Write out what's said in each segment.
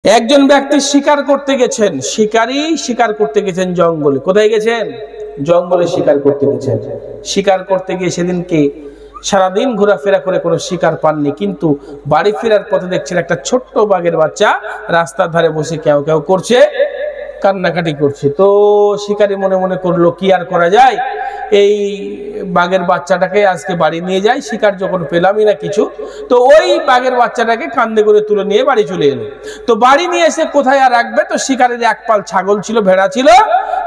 একজন ব্যক্তি শিকার করতে গেছেন, শিকার করতে গেছেন জঙ্গলে। কোথায় গেছেন? জঙ্গলে শিকার করতে গেছেন। শিকার করতে গিয়ে সেদিনকে সারাদিন ঘোরাফেরা করে কোনো শিকার পাননি, কিন্তু বাড়ি ফেরার পথে দেখছেন একটা ছোট্ট বাঘের বাচ্চা রাস্তার ধারে বসে কেউ কেউ করছে, কান্নাকাটি করছে। তো শিকারী মনে মনে করলো কি আর করা যায়, এই বাঘের বাচ্চাটাকে আজকে বাড়ি নিয়ে যাই, শিকার যখন পেলামই না কিছু, তো ওই বাঘের বাচ্চাটাকে কান্দে করে তুলে নিয়ে বাড়ি চলে এলো। তো বাড়ি নিয়ে এসে কোথায় আর রাখবে, তো শিকারের এক পাল ছাগল ছিল, ভেড়া ছিল,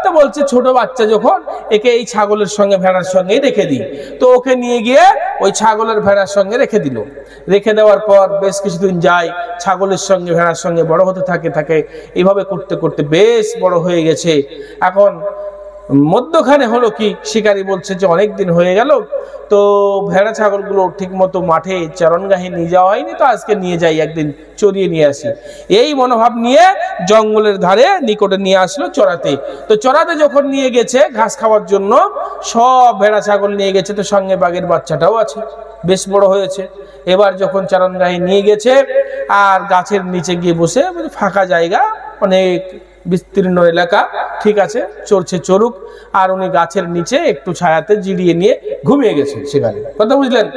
তো বলছে ছোট বাচ্চা যখন, একে এই ছাগলের সঙ্গে ভেড়ার সঙ্গেই রেখে দিই। তো ওকে নিয়ে গিয়ে ওই ছাগলের ভেড়ার সঙ্গে রেখে দিল। রেখে দেওয়ার পর বেশ কিছুদিন যায়, ছাগলের সঙ্গে ভেড়ার সঙ্গে বড় হতে থাকে এইভাবে করতে করতে বেশ বড় হয়ে গেছে। এখন মধ্যখানে হলো কি, শিকারী বলছে যে অনেক দিন হয়ে গেল, তো ভেড়া ছাগলগুলো ঠিক মতো মাঠে চারণগাহে নিয়ে যাওয়া হয়নি, তো আজকে নিয়ে যাই, একদিন চড়িয়ে নিয়ে আসি। এই মনোভাব নিয়ে জঙ্গলের ধারে নিকটে নিয়ে আসলো চড়াতে। তো চড়াতে যখন নিয়ে গেছে ঘাস খাওয়ার জন্য, সব ভেড়া ছাগল নিয়ে গেছে, তো সঙ্গে বাঘের বাচ্চাটাও আছে, বেশ বড় হয়েছে। এবার যখন চারণগাহে নিয়ে গেছে আর গাছের নিচে গিয়ে বসে, ফাঁকা জায়গা, অনেক বিস্তীর্ণ এলাকা, ঠিক আছে, চড়ছে চড়ুক, আর উনি গাছের নিচে একটু ছায়াতে জিরিয়ে নিয়ে ঘুমিয়ে গেছেন সেখানে। কথা বুঝলেন?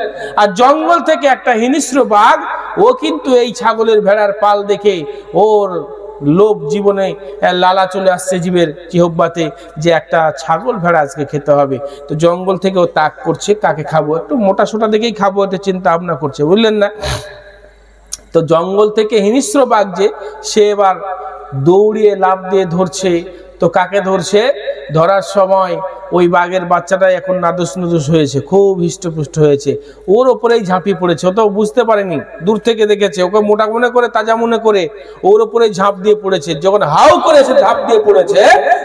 আর জঙ্গল থেকে একটা হিংস্র বাঘ, ও কিন্তু এই ছাগলের ভেড়ার পাল দেখে ওর লোভ জীবনে লালা চলে আসছে জীবের জিহ্বাতে, যে একটা ছাগল ভেড়া আজকে খেতে হবে। তো জঙ্গল থেকে ও তাক করছে, কাকে খাবো, একটু মোটা সোটা দেখেই খাবো, এটা চিন্তা ভাবনা করছে, বুঝলেন না? তো জঙ্গল থেকে হিংস্র বাঘ যে, সে এবার দৌড়িয়ে লাফ দিয়ে ধরছে। তো কাকে ধরছে? ধরার সময় ওই বাঘের বাচ্চাটা এখন নাদুস নুদুস হয়েছে, খুব হৃষ্টপুষ্ট হয়েছে, ওর ওপরেই ঝাঁপিয়ে পড়েছে। ও তো বুঝতে পারেনি, দূর থেকে দেখেছে, ওকে মোটা মনে করে, তাজা মনে করে ওর ওপরেই ঝাঁপ দিয়ে পড়েছে। যখন হাউ করেছে ঝাঁপ দিয়ে পড়েছে,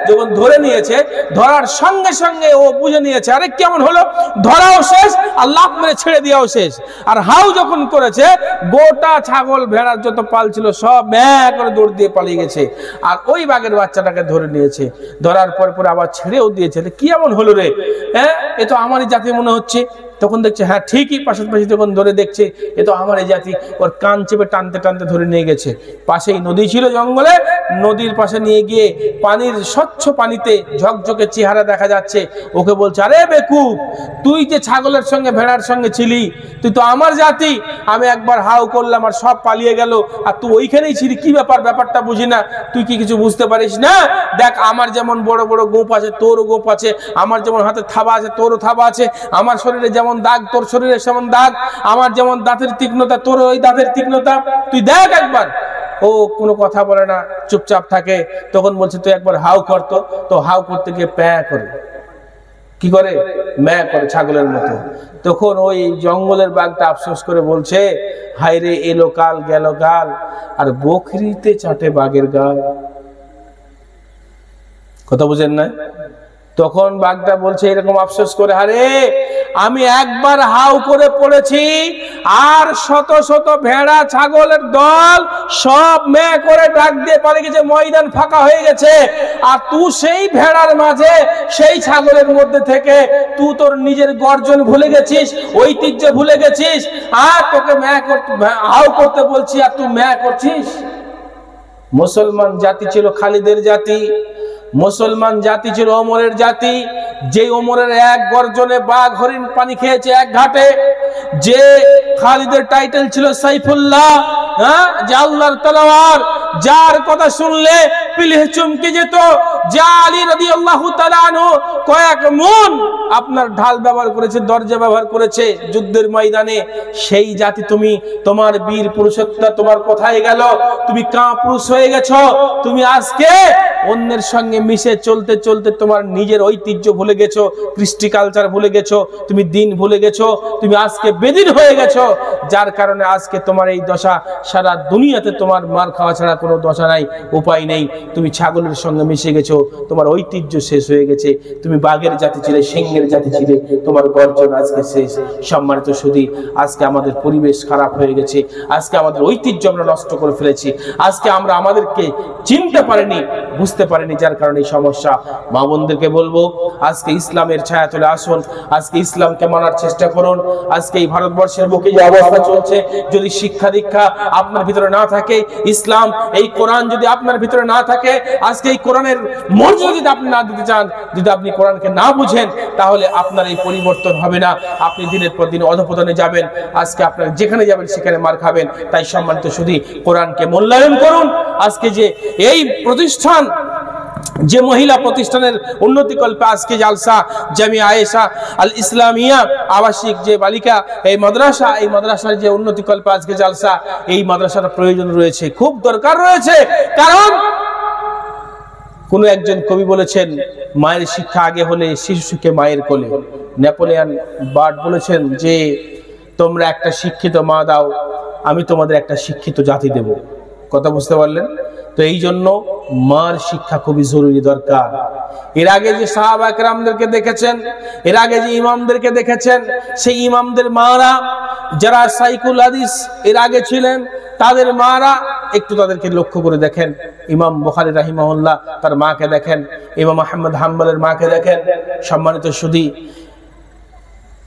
যখন ধরে নিয়েছে, ধরার সঙ্গে সঙ্গে ও বুঝে নিয়েছে আরে কেমন হলো, ধরাও শেষ আর লাফ মেরে ছেড়ে দেওয়াও শেষ। আর হাউ যখন করেছে, গোটা ছাগল ভেড়ার যত পাল ছিল সব ম্যাঁ করে দৌড় দিয়ে পালিয়ে গেছে। আর ওই বাঘের বাচ্চাটাকে ধরে নিয়েছে, ধরার পরে আবার ছেড়েও দিয়েছে। কি এমন হলো রে, হ্যাঁ, এ তো আমারই জাতি মনে হচ্ছে। তখন দেখছে হ্যাঁ ঠিকই, পাশাপাশি যখন ধরে দেখছে এ তো আমারই জাতি, ওর কান চেপে টানতে টানতে ধরে নিয়ে গেছে। পাশেই নদী ছিল জঙ্গলে, নদীর পাশে নিয়ে গিয়ে পানির স্বচ্ছ পানিতে ঝকঝকে চেহারা দেখা যাচ্ছে। ওকে বলছে আরে বেকুব, তুই যে ছাগলের সঙ্গে ভেড়ার সঙ্গে ছিলি, তুই তো আমার জাতি, আমি একবার হাউ করলাম আর সব পালিয়ে গেল, আর তুই ওইখানেই ছিলি, কি ব্যাপারটা বুঝি না, তুই কি কিছু বুঝতে পারিস না? দেখ আমার যেমন বড় বড় গোপ আছে তোরও গোপ আছে, আমার যেমন হাতে থাবা আছে তোরও থাবা আছে, আমার শরীরে যেমন দাগ তোর শরীরে সেমন দাগ, আমার যেমন দাঁতের তীক্ষ্ণতা তোর ওই দাঁতের তীক্ষ্ণতা, তুই দেখ একবার। ও কোনো কথা বলে না, চুপচাপ থাকে। তখন বলছে তুই একবার হাউ করতো, তো হাউ করতে গিয়ে প্যাঁ করে, কি করে, ম্যাঁ করে ছাগলের মতো। তখন ওই জঙ্গলের বাঘটা আফসোস করে বলছে হায় রে, এলো কাল গেল কাল, আর বকরিতে চাটে বাঘের গাল। কথা বুঝেন না? তখন বাঘটা বলছে এরকম আফসোস করে, আরে আমি একবার হাউ করে পড়েছি আর শত শত ভেড়া ছাগলের দল সব ম্যাঁ করে ডাক দিয়ে পালিয়ে গেছে, ময়দান ফাঁকা হয়ে গেছে, আর তুই সেই ভেড়ার মাঝে সেই ছাগলের মধ্যে থেকে তুই তোর নিজের গর্জন ভুলে গেছিস, ঐতিহ্য ভুলে গেছিস, আর তোকে হাউ করতে বলছি আর তুই ম্যাঁ করছিস। মুসলমান জাতি ছিল খালিদের জাতি, মুসলমান জাতি ছিল ওমরের জাতি, যে ওমরের এক গর্জনে বাঘ হরিণ পানি খেয়েছে এক ঘাটে, যে খালিদের টাইটেল ছিল সাইফুল্লাহ, হ্যাঁ, যে আল্লাহর তলোয়ার, যার কথা শুনলে পিলে চমকে যেত, যা আলী রাদিয়াল্লাহু তাআলা আনহু কয়েক মন আপনার ঢাল ব্যবহার করেছে, দরজা ব্যবহার করেছে যুদ্ধের ময়দানে, সেই জাতি তুমি, তোমার বীর পুরুষত্ব তোমার কোথায় গেল? তুমি কাপুরুষ হয়ে গেছো। তুমি আজকে অন্যের সঙ্গে মিশে চলতে চলতে তোমার নিজের ঐতিহ্য ভুলে গেছো, কৃষ্টি কালচার ভুলে গেছো, তুমি দিন ভুলে গেছো, তুমি আজকে বেদিন হয়ে গেছো, যার কারণে আজকে তোমার এই দশা। সারা দুনিয়াতে তোমার মার খাওয়া ছাড়া কোনো দশা নাই, উপায় নেই। তুমি ছাগলের সঙ্গে মিশে গেছো, তোমার ঐতিহ্য শেষ হয়ে গেছে। তুমি বাঘের জাতি ছিলে, সিংহের জাতি ছিলে, তোমার গর্জন আজকে শেষ। সম্মানিত সুধী, আজকে আমাদের পরিবেশ খারাপ হয়ে গেছে, আজকে আমাদের ঐতিহ্য আমরা নষ্ট করে ফেলেছি, আজকে আমরা আমাদেরকে চিনতে পারিনি, বুঝতে পারেনি, যার কারণে এই সমস্যা। মা বোনদেরকে বলবো, আজকে ইসলামের ছায়া তলে আসুন, আজকে ইসলামকে মানার চেষ্টা করুন। আজকে এই ভারতবর্ষের বুকে যে অবস্থা চলছে, যদি শিক্ষা দীক্ষা আপনার ভিতরে না থাকে, ইসলাম এই কোরআন যদি আপনার ভিতরে না থাকে, আজকে এই কোরআনের মর্যাদা যদি আপনি না দিতে চান, যদি আপনি কোরআনকে না বুঝেন, তাহলে আপনার এই পরিবর্তন হবে না। আপনি দিনের পর দিন অধঃপতনে যাবেন। আজকে আপনার যেখানে যাবেন সেখানে মার খাবেন। তাই সম্মানিত শুধু কোরআনকে মূল্যায়ন করুন। আজকে যে এই প্রতিষ্ঠান, যে মহিলা প্রতিষ্ঠানের উন্নতিকল্পে আজকে জালসা জামিয়া আয়েশা আল ইসলামিয়া আবাসিক যে বালিকা এই মাদ্রাসা, এই মাদ্রাসার যে উন্নতিকল্পে আজকে জালসা, এই মাদ্রাসার প্রয়োজন রয়েছে, খুব দরকার রয়েছে। কারণ কোন একজন কবি বলেছেন, মায়ের শিক্ষা আগে হলে শিশু সুখে মায়ের কোলে। নেপোলিয়ান বার্ড বলেছেন যে তোমরা একটা শিক্ষিত মা দাও, আমি তোমাদের একটা শিক্ষিত জাতি দেব। কথা বুঝতে পারলেন? তো এই জন্য মার শিক্ষা খুবই জরুরি দরকার। এর আগে যে সাহাবা একরামদেরকে দেখেছেন, এর আগে যে ইমামদেরকে দেখেছেন, সেই ইমামদের মারা যারা সাইকুল হাদিস এর আগে ছিলেন, তাদের মারা একটু তাদেরকে লক্ষ্য করে দেখেন। ইমাম বুখারী রাহিমাহুল্লাহ তার মাকে দেখেন, ইমাম আহমদ হাম্বলের মাকে দেখেন। সম্মানিত সুধী,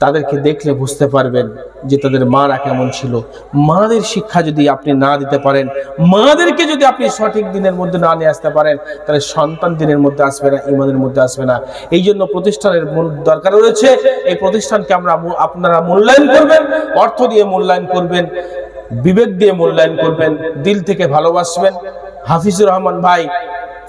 তাদেরকে দেখলে বুঝতে পারবেন যে তাদের মারা কেমন ছিল। মাদের শিক্ষা যদি আপনি না দিতে পারেন, মাদেরকে যদি আপনি সঠিক দিনের মধ্যে না নিয়ে আসতে পারেন, তাহলে সন্তান দিনের মধ্যে আসবে না, ইমানের মধ্যে আসবে না। এই জন্য প্রতিষ্ঠানের দরকার রয়েছে। এই প্রতিষ্ঠানকে আপনারা মূল্যায়ন করবেন, অর্থ দিয়ে মূল্যায়ন করবেন, বিবেক দিয়ে মূল্যায়ন করবেন, দিল থেকে ভালোবাসবেন। হাফিজুর রহমান ভাই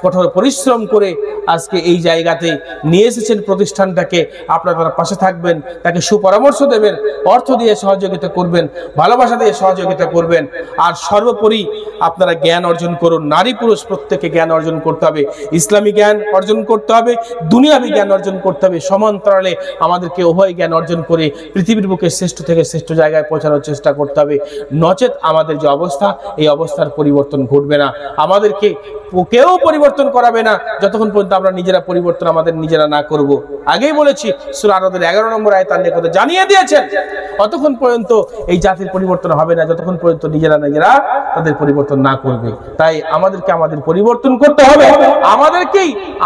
কঠোর পরিশ্রম করে আজকে এই জায়গাতে নিয়ে এসেছেন প্রতিষ্ঠানটাকে। আপনারা তার পাশে থাকবেন, তাকে সুপরামর্শ দেবেন, অর্থ দিয়ে সহযোগিতা করবেন, ভালোবাসা দিয়ে সহযোগিতা করবেন। আর সর্বোপরি আপনারা জ্ঞান অর্জন করুন। নারী পুরুষ প্রত্যেকে জ্ঞান অর্জন করতে হবে, ইসলামী জ্ঞান অর্জন করতে হবে, দুনিয়াবী জ্ঞান অর্জন করতে হবে। সমান্তরালে আমাদেরকে উভয় জ্ঞান অর্জন করে পৃথিবীর বুকে শ্রেষ্ঠ থেকে শ্রেষ্ঠ জায়গায় পৌঁছানোর চেষ্টা করতে হবে। নচেত আমাদের যে অবস্থা, এই অবস্থার পরিবর্তন ঘটবে না। আমাদেরকে কেউ পরিবর্তন করাবে না যতক্ষণ পর্যন্ত আমরা নিজেরা পরিবর্তন আমাদের নিজেরা না করব। আগেই বলেছি, সূরা আরাদের 11 নম্বর আয়াত আল্লাহ কথা জানিয়ে দিয়েছেন, ততক্ষণ পর্যন্ত এই জাতির পরিবর্তন হবে না যতক্ষণ পর্যন্ত নিজেরা তাদের পরিবর্তন না করবে। তাই আমাদেরকে আমাদের পরিবর্তন করতে হবে।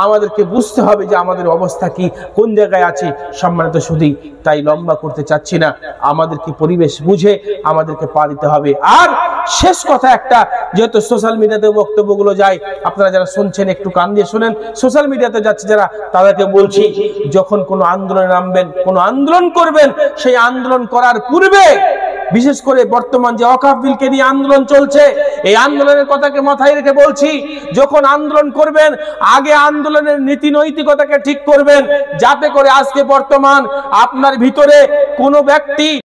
আমাদেরকে বুঝতে হবে যে আমাদের অবস্থা কি, কোন জায়গায় আছি। সম্মানিত সুধী, তাই লম্বা করতে চাচ্ছি না, আমাদেরকে পরিবেশ বুঝে আমাদেরকে পা দিতে হবে। আর শেষ কথা একটা, যেহেতু সোশ্যাল মিডিয়াতে বক্তব্যগুলো যায়, আপনারা যারা শুনছেন একটু কান দিয়ে শুনেন। সোশ্যাল মিডিয়াতে যাচ্ছে যারা, তাদেরকে বলছি, যখন কোনো আন্দোলনে নামবেন, কোনো আন্দোলন করবেন, সেই আন্দোলন করার পূর্বে, বিশেষ করে বর্তমান যে ওয়াকফ বিলকে নিয়ে আন্দোলন চলছে, এই আন্দোলনের কথাকে মাথায় রেখে বলছি, যখন আন্দোলন করবেন আগে আন্দোলনের নীতি নৈতিকতাকে ঠিক করবেন, যাতে করে আজকে বর্তমান আপনার ভিতরে কোনো ব্যক্তি